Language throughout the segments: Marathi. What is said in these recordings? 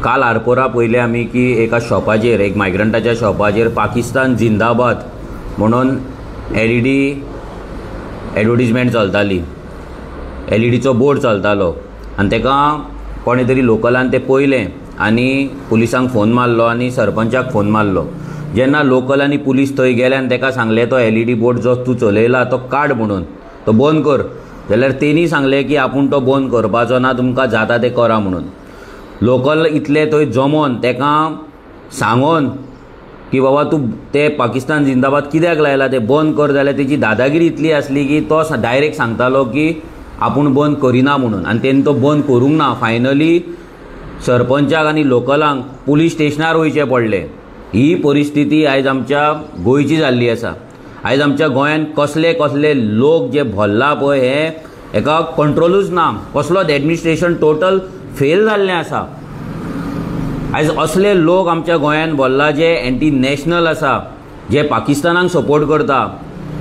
काल आरपोरा पयले आमी की एका शॉपाचेर एक मायग्रंटाच्या शॉपाचेर पाकिस्तान जिंदाबाद म्हणून LED एडवर्टिजमेंट चलताली, LEDचो बोर्ड चलतालो आनी तेका कोणे तरी लोकलान ते पयलें आनी पुलिसांक फोन मारलो आनी सरपंचाक फोन मारलो। जेन्ना लोकल आनी पुलीस थंय गेले आनी तेका सांगलें तो LED बोर्ड जो तूं चलयला तो काड म्हणून, तो बंद कर, जाल्यार तेणी सांगलें की आपूण तो बंद करपाचो ना, तुमकां जाता तें करा म्हणून। लोकल इतले थंय जमोन तेका सांगोन की बाबा तूं ते पाकिस्तान जिंदाबाद कित्याक लायला, ते बंद कर, जाल्यार तेची दादागिरी इतली आसली की तो डायरेक्ट सांगतालो की आपूण बंद करिना म्हणून, आनी तेणी तो बंद करूंक ना। फायनली सरपंचाक आनी लोकलांक पुलीस स्टेशनार वयचें पडलें। ही परिस्थिती आयज आमच्या गोंयची जाल्ली आसा। आयज आमच्या गोंयांत कसले कसले लोक जे भल्ला पळय हे एका कंट्रोलूच ना, कसलोच एडमिनिस्ट्रेशन टोटल फेल जाल्लें आसा। आयज असले लोक आमच्या गोंयांत भल्ला जे एंटी नॅशनल आसा, जे पाकिस्तानाक सपोर्ट करता।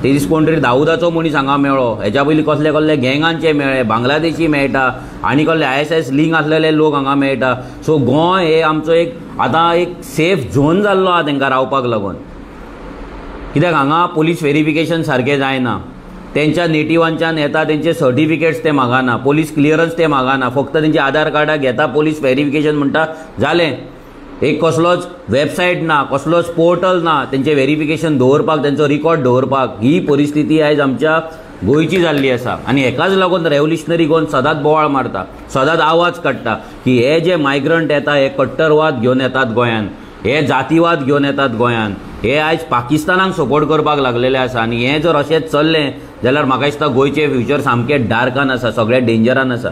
ते दीस कोण तरी दाऊदाचो मनीस हांगा मेळ्ळो, हेच्या पयलीं कसले कसले गँगांचे मेळ्ळे, बांगलादेशी मेळटा आनी कसले ISIS लिंक आसलेले लोक हांगा मेळटा। सो गोंय हे आमचो एक आतां एक सेफ झोन जाल्लो आहा तांकां रावपाक लागून। कित्याक हांगा पुलीस व्हेरिफिकेशन सारकें जायना, तेंच्या नेटिवांच्यान येता तेंचे सर्टिफिकेट्स ते मागना, पुलीस क्लियरन्स ते मागना, फक्त तेंचे आधार कार्डाक घेता, पुलीस व्हेरिफिकेशन म्हणटा जालें। एक कसलोच वेबसायट ना, कसलोच पोर्टल ना तेंचे व्हेरिफिकेशन दवरपाक, तेंचो रिकॉर्ड दवरपाक। ही परिस्थिती आयज आमच्या गोंयची जाल्ली आसा आनी हेकाच लागून रेव्होल्युशनरी गोवन सदांच बोवाळ मारता, सदांच आवाज काडटा की हे जे मायग्रंट येता हे कट्टरवाद घेवन येतात गोंयांत, हे जातीवाद घेवन येतात गोंयांत, हे आयज पाकिस्तानाक सपोर्ट करपाक लागलेले आसा। आनी हें जर अशेंच चल्लें जाल्यार म्हाका दिसता गोंयचें फ्युचर सामकें डार्कान आसा, सगळें डेंजरान आसा।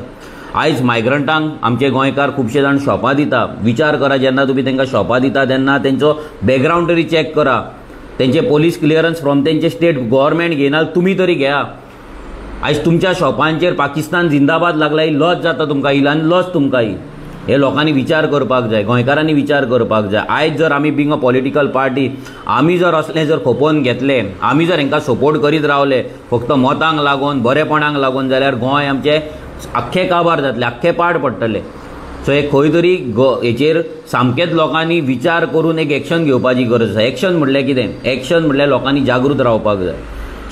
आयज मायग्रंटांक आमचे गोंयकार खुबशे जाण शॉपां दिता। विचार करा, जेन्ना तुमी तांकां शॉपां दिता तेन्ना तेंचो बॅकग्रावंड तरी चॅक करा, तेंचे पुलीस क्लियरन्स फ्रॉम तेंचे स्टेट गव्हर्मेंट घेयना, तुमी तरी घेया। आयज तुमच्या शॉपांचेर पाकिस्तान जिंदाबाद लागला, ही लज जाता तुमकां, इलान लज तुमकां ही। हे लोकांनी विचार करपाक जाय, गोंयकारांनी विचार करपाक जाय। आयज जर आमी बींग अ पॉलिटिकल पार्टी आमी जर असलें जर खोपोवन घेतले, आमी जर हांकां सपोर्ट करीत रावले फक्त मतांक लागून, बरेपणाक लागून, जाल्यार गोंय आमचें आख्खे काबार जातले, आख्खे पाड पडटले। सो हे खंय तरी हेचेर सामकेंच लोकांनी विचार करून एक एक्शन घेवपाची गरज आसा। एक्शन म्हणल्यार कितें? एक्शन म्हणल्यार लोकांनी जागृत रावपाक जाय,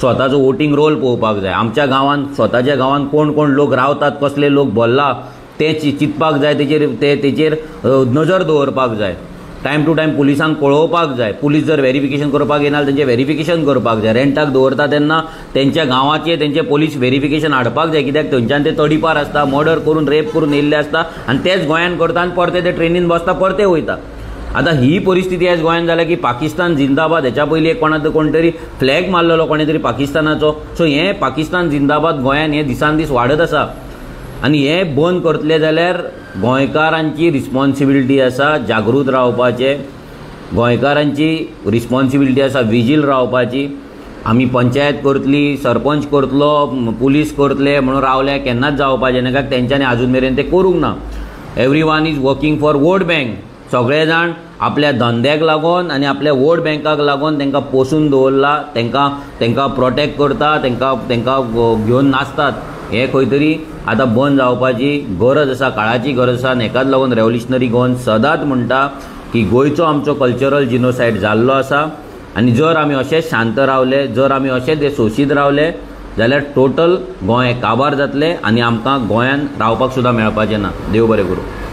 स्वताचो वोटींग रोल पळोवपाक जाय। आमच्या गांवांत, स्वताच्या गांवांत कोण कोण लोक रावतात, कसले लोक भल्ला ते चिंतपाक जाय, तेचेर नजर दवरपाक जाय। टायम टू टायम पुलिसांक कळोवपाक जाय। पुलीस जर व्हेरिफिकेशन करपाक येना तेंचें व्हेरिफिकेशन करपाक जाय। रेंटाक दवरता तेन्ना तेंच्या गांवाचे तेंचे पुलीस व्हेरिफिकेशन हाडपाक जाय, कित्याक थंयच्यान ते तडीपार आसता, मर्डर करून रेप करून येयल्ले आसता आनी तेच गोंयांत करता आनी परते ते ट्रेनीन बसता, परते वयता। आतां ही परिस्थिती आयज गोंयांत जाल्या की पाकिस्तान जिंदाबाद, हेच्या पयलीं एक कोण तरी फ्लॅग मारलेलो कोणे तरी पाकिस्तानाचो। सो हें पाकिस्तान जिंदाबाद गोंयांत हें दिसान दीस वाडत आसा आनी हें बंद करतले जाल्यार गोंयकारांची रिस्पॉन्सिबिलिटी आसा जागृत रावपाचे, गोंयकारांची रिस्पॉन्सिबिलिटी आसा विजील रावपाची। आमी पंचायत करतली, सरपंच करतलो, पुलीस करतले म्हणून रावले केन्नाच जावपाचें ना, कित्याक तेंच्यांनी आजून मेरेन तें करूंक ना। Everyone is working for vote bank. सगळे जाण आपल्या धंद्याक लागून आनी आपल्या वोट बँकाक लागून तांकां पोसून दवरला, तांकां प्रोटेक्ट करता, तांकां घेवन नाचतात। हे खंय तरी आतां बंद जावपाची गरज आसा, काळाची गरज आसा। हेकाच लागून रेव्होल्युशनरी गोवन सदांच म्हणटा की गोंयचो आमचो कल्चरल जिनोसायड जाल्लो आसा आनी जर आमी अशेंच शांत रावले, जर आमी अशेंच सोशीत रावले जाल्यार टोटल गोंय काबार जातलें आनी आमकां गोंयांत रावपाक सुद्दां मेळपाचें ना। देव बरें करूं।